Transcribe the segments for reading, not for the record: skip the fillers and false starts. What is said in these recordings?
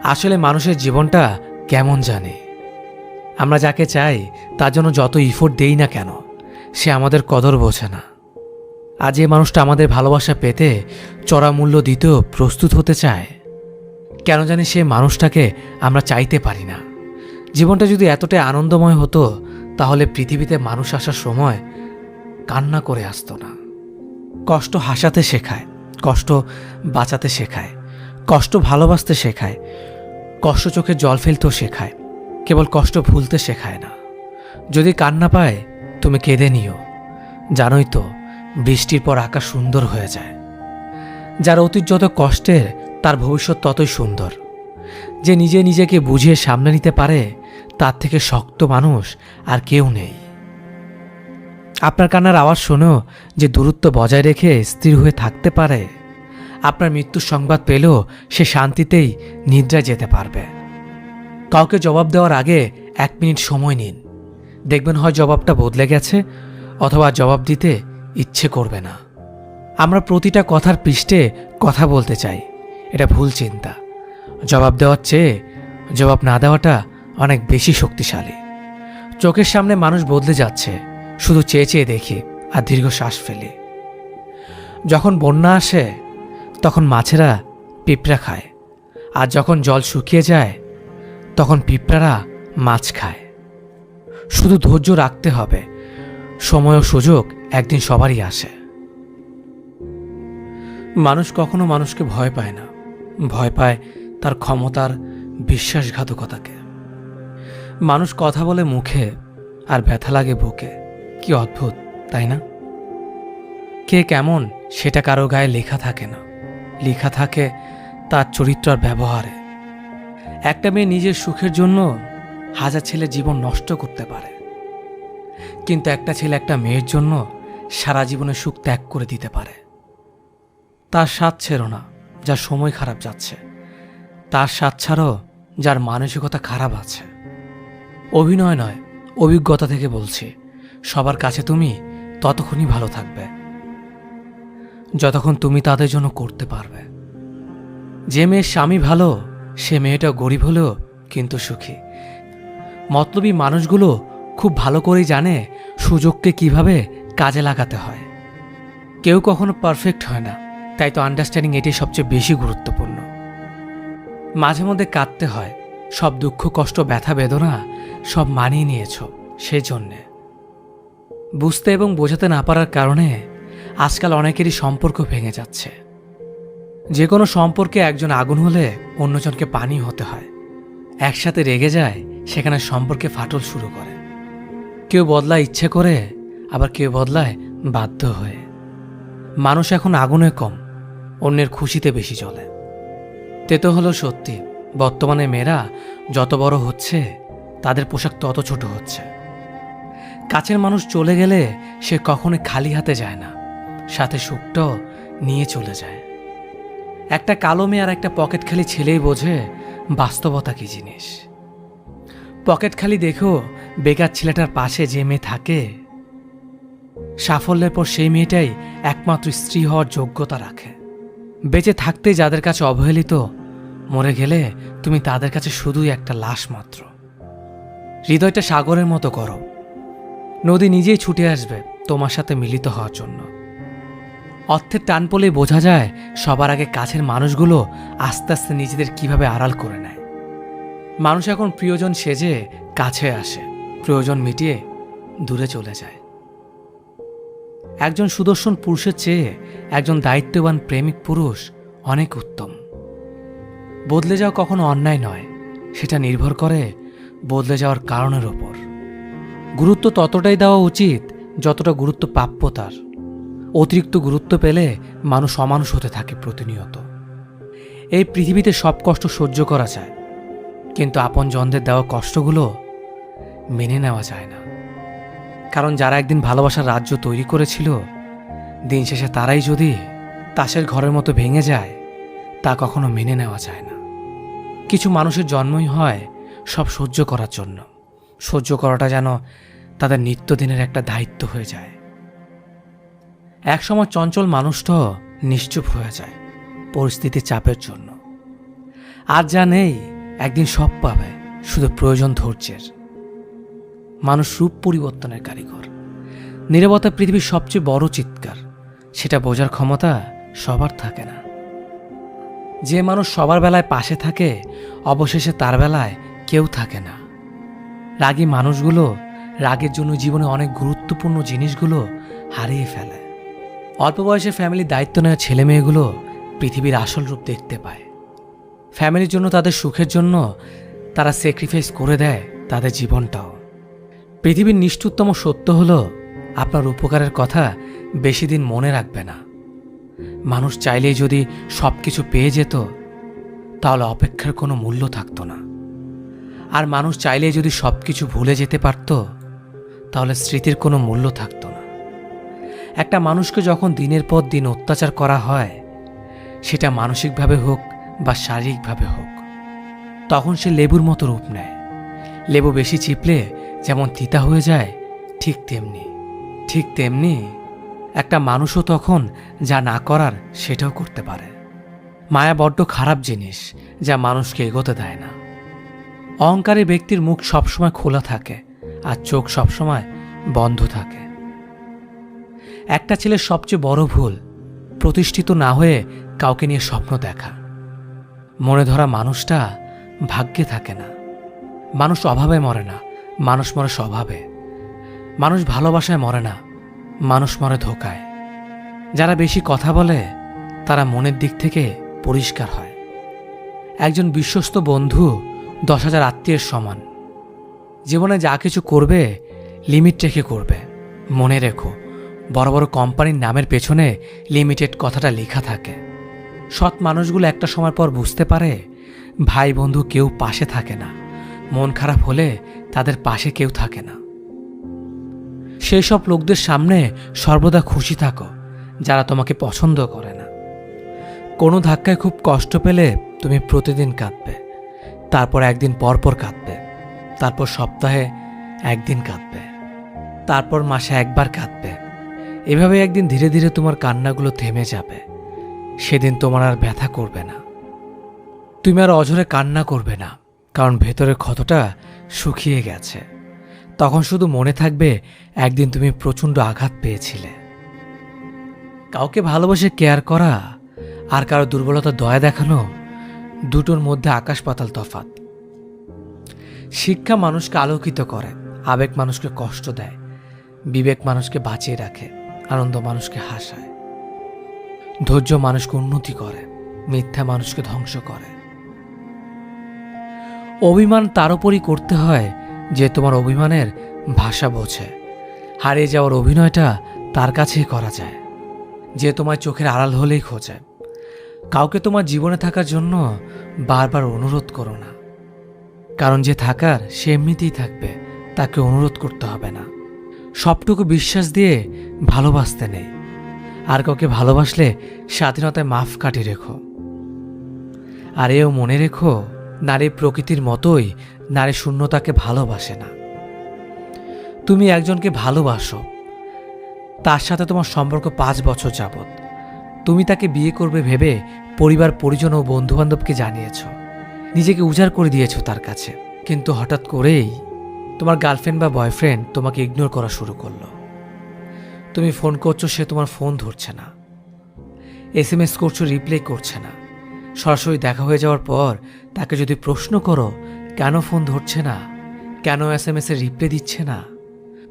আসলে মানুষের জীবনটা কেমন জানে। আমরা যাকে চাই তার জন্য যত ইফোর্ট দেই না কেন, সে আমাদের কদর বোঝে না। আজ যে মানুষটা আমাদের ভালোবাসা পেতে চড়া মূল্য দিতেও প্রস্তুত হতে চায়, কেন জানি সে মানুষটাকে আমরা চাইতে পারি না। জীবনটা যদি এতটাই আনন্দময় হতো, তাহলে পৃথিবীতে মানুষ আসার সময় কান্না করে আসতো না। কষ্ট হাসাতে শেখায়, কষ্ট বাঁচাতে শেখায়, কষ্ট ভালোবাসতে শেখায়, কষ্ট চোখে জল ফেলতেও শেখায়, কেবল কষ্ট ভুলতে শেখায় না। যদি কান্না পায় তুমি কেঁদে নিও, জানোই তো বৃষ্টির পর আকাশ সুন্দর হয়ে যায়। যার অতীত যত কষ্টের, তার ভবিষ্যৎ ততই সুন্দর। যে নিজে নিজেকে বুঝিয়ে সামনে নিতে পারে, তার থেকে শক্ত মানুষ আর কেউ নেই। আপনার কান্নার আওয়াজ শোনেও যে দূরত্ব বজায় রেখে স্থির হয়ে থাকতে পারে, আপনার মৃত্যুর সংবাদ পেলেও সে শান্তিতেই নিদ্রায় যেতে পারবে। কাউকে জবাব দেওয়ার আগে 1 মিনিট সময় নিন, দেখবেন হয় জবাবটা বদলে গেছে, অথবা জবাব দিতে ইচ্ছে করবে না। আমরা প্রতিটা কথার পৃষ্ঠে কথা বলতে চাই, এটা ভুল চিন্তা। জবাব দেওয়ার চেয়ে জবাব না দেওয়াটা অনেক বেশি শক্তিশালী। চোখের সামনে মানুষ বদলে যাচ্ছে, শুধু চেয়ে চেয়ে দেখি আর দীর্ঘ শ্বাস ফেলি। যখন বন্যা আসে তখন মাছেরা পিঁপড়া খায়, আর যখন জল শুকিয়ে যায় তখন পিঁপড়ারা মাছ খায়। শুধু ধৈর্য রাখতে হবে, সময় ও সুযোগ একদিন সবারই আসে। মানুষ কখনো মানুষকে ভয় পায় না, ভয় পায় তার ক্ষমতার বিশ্বাসঘাতকতাকে। মানুষ কথা বলে মুখে আর ব্যথা লাগে বুকে। কি অদ্ভুত, তাই না? কে কেমন সেটা কারো গায়ে লেখা থাকে না, লেখা থাকে তার চরিত্র আর ব্যবহারে। একটা মেয়ে নিজের সুখের জন্য হাজার ছেলে জীবন নষ্ট করতে পারে, কিন্তু একটা ছেলে একটা মেয়ের জন্য সারা জীবনের সুখ ত্যাগ করে দিতে পারে। তার স্বাদ ছেড়ো না যার সময় খারাপ যাচ্ছে, তার স্বাদ ছাড়ো যার মানসিকতা খারাপ আছে। অভিনয় নয়, অভিজ্ঞতা থেকে বলছি, সবার কাছে তুমি ততক্ষণই ভালো থাকবে যতক্ষণ তুমি তাদের জন্য করতে পারবে। যে মেয়ের স্বামী ভালো, সে মেয়েটা গরিব হলেও কিন্তু সুখী। মতলবী মানুষগুলো খুব ভালো করেই জানে সুযোগকে কিভাবে কাজে লাগাতে হয়। কেউ কখনো পারফেক্ট হয় না, তাই তো আন্ডারস্ট্যান্ডিং এটাই সবচেয়ে বেশি গুরুত্বপূর্ণ। মাঝে মধ্যে কাঁদতে হয়, সব দুঃখ কষ্ট ব্যথা বেদনা সব মানিয়ে নিয়েছ সেই জন্যে। বুঝতে এবং বোঝাতে না পারার কারণে আজকাল অনেকেরই সম্পর্ক ভেঙে যাচ্ছে। যে কোনো সম্পর্কে একজন আগুন হলে অন্যজনকে পানি হতে হয়। একসাথে রেগে যায়, সেখানে সম্পর্কে ফাটল শুরু করে। কেউ বদলায় ইচ্ছে করে, আবার কেউ বদলায় বাধ্য হয়ে। মানুষ এখন আগুনে কম, অন্যের খুশিতে বেশি চলে। তেতো হলো সত্যি, বর্তমানে মেয়েরা যত বড় হচ্ছে তাদের পোশাক তত ছোট হচ্ছে। কাছের মানুষ চলে গেলে সে কখনো খালি হাতে যায় না, সাথে সুখটাও নিয়ে চলে যায়। একটা কালো মেয়ে আর একটা পকেট খালি ছেলেই বোঝে বাস্তবতা কি জিনিস। পকেট খালি দেখো বেকার ছেলেটার পাশে যে মেয়ে থাকে, সাফল্যের পর সেই মেয়েটাই একমাত্র স্ত্রী হওয়ার যোগ্যতা রাখে। বেঁচে থাকতে যাদের কাছে অবহেলিত, মরে গেলে তুমি তাদের কাছে শুধুই একটা লাশ মাত্র। হৃদয়টা সাগরের মতো করো, নদী নিজেই ছুটে আসবে তোমার সাথে মিলিত হওয়ার জন্য। অর্থের টান পড়লেই বোঝা যায় সবার আগে কাছের মানুষগুলো আস্তে আস্তে নিজেদের কিভাবে আড়াল করে নেয়। মানুষ এখন প্রিয়জন সেজে কাছে আসে, প্রয়োজন মিটিয়ে দূরে চলে যায়। একজন সুদর্শন পুরুষের চেয়ে একজন দায়িত্ববান প্রেমিক পুরুষ অনেক উত্তম। বদলে যাওয়া কখনো অন্যায় নয়, সেটা নির্ভর করে বদলে যাওয়ার কারণের ওপর। গুরুত্ব ততটাই দেওয়া উচিত যতটা গুরুত্ব প্রাপ্য তার। অতিরিক্ত গুরুত্ব পেলে মানুষ অমানুষ হতে থাকে প্রতিনিয়ত। এই পৃথিবীতে সব কষ্ট সহ্য করা যায়, কিন্তু আপনজনদের দেওয়া কষ্টগুলো মেনে নেওয়া যায় না। কারণ যারা একদিন ভালোবাসার রাজ্য তৈরি করেছিল, দিন শেষে তারাই যদি তাসের ঘরের মতো ভেঙে যায়, তা কখনো মেনে নেওয়া যায় না। কিছু মানুষের জন্মই হয় সব সহ্য করার জন্য। সহ্য করাটা যেন তাদের নিত্যদিনের একটা দায়িত্ব হয়ে যায়। একসময় চঞ্চল মানুষটাও নিশ্চুপ হয়ে যায় পরিস্থিতির চাপের জন্য। আজ যা নেই একদিন সব পাবে, শুধু প্রয়োজন ধৈর্যের। মানুষ রূপ পরিবর্তনের কারিগর। নীরবতা পৃথিবীর সবচেয়ে বড় চিৎকার। সেটা বোঝার ক্ষমতা সবার থাকে না। যে মানুষ সবার বেলায় পাশে থাকে, অবশেষে তার বেলায় কেউ থাকে না। রাগী মানুষগুলো রাগের জন্য জীবনে অনেক গুরুত্বপূর্ণ জিনিসগুলো হারিয়ে ফেলে। অল্প বয়সে ফ্যামিলির দায়িত্ব নেওয়া ছেলে মেয়েগুলো পৃথিবীর আসল রূপ দেখতে পায়। ফ্যামিলির জন্য, তাদের সুখের জন্য তারা স্যাক্রিফাইস করে দেয় তাদের জীবনটাও। পৃথিবীর নিষ্ঠুরতম সত্য হলো, আপনার উপকারের কথা বেশি দিন মনে রাখবে না। মানুষ চাইলেই যদি সব কিছু পেয়ে যেত, তাহলে অপেক্ষার কোনো মূল্য থাকতো না। আর মানুষ চাইলেই যদি সব কিছু ভুলে যেতে পারত, তাহলে স্মৃতির কোনো মূল্য থাকতো না। একটা মানুষকে যখন দিনের পর দিন অত্যাচার করা হয়, সেটা মানসিকভাবে হোক বা শারীরিকভাবে হোক, তখন সে লেবুর মতো রূপ নেয়। লেবু বেশি চিপলে যেমন তিতা হয়ে যায়, ঠিক তেমনি একটা মানুষও তখন যা না করার সেটাও করতে পারে। মায়া বড্ড খারাপ জিনিস, যা মানুষকে এগোতে দেয় না। অহংকারী ব্যক্তির মুখ সবসময় খোলা থাকে আর চোখ সবসময় বন্ধ থাকে। একটা ছেলের সবচেয়ে বড় ভুল, প্রতিষ্ঠিত না হয়ে কাউকে নিয়ে স্বপ্ন দেখা। মনে ধরা মানুষটা ভাগ্যে থাকে না। মানুষ অভাবে মরে না, মানুষ মরে স্বভাবে। মানুষ ভালোবাসায় মরে না, মানুষ মরে ধোঁকায়। যারা বেশি কথা বলে, তারা মনের দিক থেকে পরিষ্কার হয়। একজন বিশ্বস্ত বন্ধু 10,000 আত্মীয়ের সমান। জীবনে যা কিছু করবে লিমিট রেখে করবে। মনে রেখো, বড় বড় কোম্পানির নামের পেছনে লিমিটেড কথাটা লেখা থাকে। সৎ মানুষগুলো একটা সময় পর বুঝতে পারে, ভাই বন্ধু কেউ পাশে থাকে না। মন খারাপ হলে তাদের পাশে কেউ থাকে না। সেই সব লোকদের সামনে সর্বদা খুশি থাকো, যারা তোমাকে পছন্দ করে না। কোনো ধাক্কায় খুব কষ্ট পেলে তুমি প্রতিদিন কাঁদবে, তারপর একদিন পর পর কাঁদবে, তারপর সপ্তাহে একদিন কাঁদবে, তারপর মাসে একবার কাঁদবে। এভাবে একদিন ধীরে ধীরে তোমার কান্নাগুলো থেমে যাবে। সেদিন তোমার আর ব্যথা করবে না। তুমি আর অঝরে কান্না করবে না, কারণ ভেতরের ক্ষতটা শুকিয়ে গেছে। তখন শুধু মনে থাকবে, একদিন তুমি প্রচণ্ড আঘাত পেয়েছিলে। কাউকে ভালোবাসে কেয়ার করা আর কারো দুর্বলতা দয়া দেখানো, দুটোর মধ্যে আকাশ পাতাল তফাৎ। শিক্ষা মানুষকে আলোকিত করে, আবেগ মানুষকে কষ্ট দেয়, বিবেক মানুষকে বাঁচিয়ে রাখে, আনন্দ মানুষকে হাসায়, ধৈর্য মানুষকে উন্নতি করে, মিথ্যা মানুষকে ধ্বংস করে। অভিমান তার উপরই করতে হয় যে তোমার অভিমানের ভাষা বোঝে। হারিয়ে যাওয়ার অভিনয়টা তার কাছেই করা যায়, যে তোমার চোখের আড়াল হলেই খোঁজে। কাউকে তোমার জীবনে থাকার জন্য বারবার অনুরোধ করো না, কারণ যে থাকার সে এমনিতেই থাকবে, তাকে অনুরোধ করতে হবে না। সবটুকু বিশ্বাস দিয়ে ভালোবাসতে নেই। আর কাউকে ভালোবাসলে স্বাধীনতায় মাফ কাটিয়ে রেখো। আর এও মনে রেখো, নারী প্রকৃতির মতোই নারী শূন্যতাকে ভালোবাসে না। তুমি একজনকে ভালোবাসো, তার সাথে তোমার সম্পর্ক 5 বছর যাবত। তুমি তাকে বিয়ে করবে ভেবে পরিবার, পরিজন ও বন্ধুবান্ধবকে জানিয়েছ, নিজেকে উজাড় করে দিয়েছ তার কাছে। কিন্তু হঠাৎ করেই তোমার গার্লফ্রেন্ড বা বয়ফ্রেন্ড তোমাকে ইগনোর করা শুরু করলো। তুমি ফোন করছো, সে তোমার ফোন ধরছে না। SMS করছো, রিপ্লাই করছে না। সরাসরি দেখা হয়ে যাওয়ার পর তাকে যদি প্রশ্ন করো, কেন ফোন ধরছে না, কেন SMS-এ রিপ্লাই দিচ্ছে না,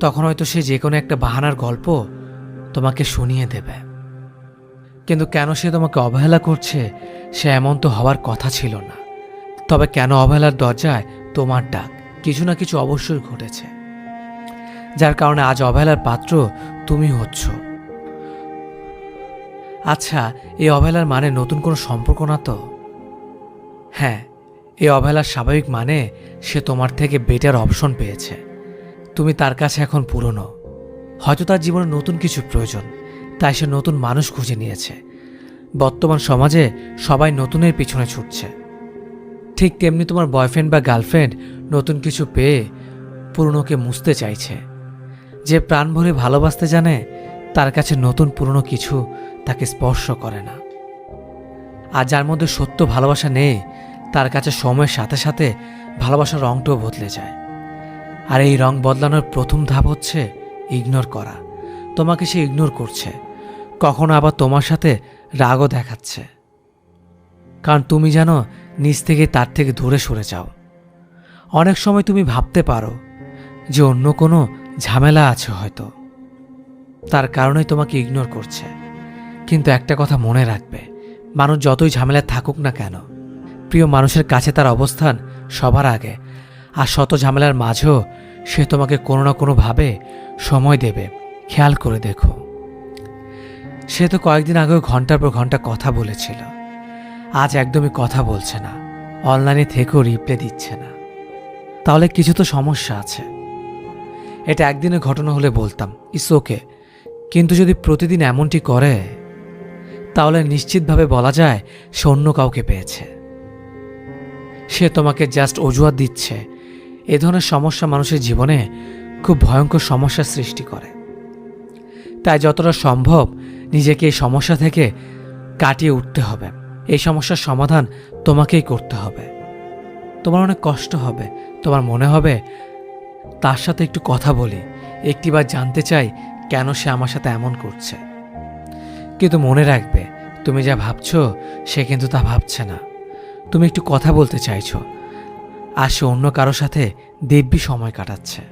তখন হয়তো সে যে কোনো একটা বাহানার গল্প তোমাকে শুনিয়ে দেবে। কিন্তু কেন সে তোমাকে অবহেলা করছে, সে এমন তো হওয়ার কথা ছিল না। তবে কেন অবহেলার দরজায় তোমার ডাক? কিছু না কিছু অবশ্যই ঘটেছে, যার কারণে আজ অবহেলার পাত্র তুমি হচ্ছ। আচ্ছা, এই অবহেলার মানে নতুন কোনো সম্পর্ক না তো? হ্যাঁ, এই অবহেলার স্বাভাবিক মানে সে তোমার থেকে বেটার অপশন পেয়েছে। তুমি তার কাছে এখন পুরনো। হয়তো তার জীবনে নতুন কিছু প্রয়োজন, তাই সে নতুন মানুষ খুঁজে নিয়েছে। বর্তমান সমাজে সবাই নতুনের পিছনে ছুটছে। ঠিক তেমনি তোমার বয়ফ্রেন্ড বা গার্লফ্রেন্ড নতুন কিছু পেয়ে পুরনোকে মুছতে চাইছে। যে প্রাণ ভরে ভালোবাসতে জানে, তার কাছে নতুন পুরনো কিছু তাকে স্পর্শ করে না। আর যার মধ্যে সত্য ভালোবাসা নেই, তার কাছে সময়ের সাথে সাথে ভালোবাসার রংটাও বদলে যায়। আর এই রং বদলানোর প্রথম ধাপ হচ্ছে ইগনোর করা। তোমাকে সে ইগনোর করছে, কখনো আবার তোমার সাথে রাগও দেখাচ্ছে, কারণ তুমি জানো নিজ থেকে তার থেকে দূরে সরে যাও। অনেক সময় তুমি ভাবতে পারো যে অন্য কোনো ঝামেলা আছে হয়তো, তার কারণেই তোমাকে ইগনোর করছে। কিন্তু একটা কথা মনে রাখবে, মানুষ যতই ঝামেলায় থাকুক না কেন, প্রিয় মানুষের কাছে তার অবস্থান সবার আগে। আর শত ঝামেলার মাঝেও সে তোমাকে কোনো না কোনোভাবে সময় দেবে। খেয়াল করে দেখো, সে তো কয়েকদিন আগেও ঘন্টার পর ঘন্টা কথা বলেছিল, আজ একদমই কথা বলছে না, অনলাইনে থেকেও রিপ্লাই দিচ্ছে না। তাহলে কিছু তো সমস্যা আছে। এটা একদিনের ঘটনা হলে বলতাম ইটস ওকে, কিন্তু যদি প্রতিদিন এমনটি করে তাহলে নিশ্চিতভাবে বলা যায় সে অন্য কাউকে পেয়েছে। সে তোমাকে জাস্ট অজুহাত দিচ্ছে। এ ধরনের সমস্যা মানুষের জীবনে খুব ভয়ঙ্কর সমস্যার সৃষ্টি করে। তাই যতটা সম্ভব নিজেকে এই সমস্যা থেকে কাটিয়ে উঠতে হবে। এই সমস্যার সমাধান তোমাকেই করতে হবে। তোমার অনেক কষ্ট হবে, তোমার মনে হবে তার সাথে একটু কথা বলি, একটিবার জানতে চাই কেন সে আমার সাথে এমন করছে। কিন্তু মনে রাখবে, তুমি যা ভাবছো সে কিন্তু তা ভাবছে না। তুমি একটু কথা বলতে চাইছো, আর সে অন্য কারো সাথে দিব্যি সময় কাটাচ্ছে।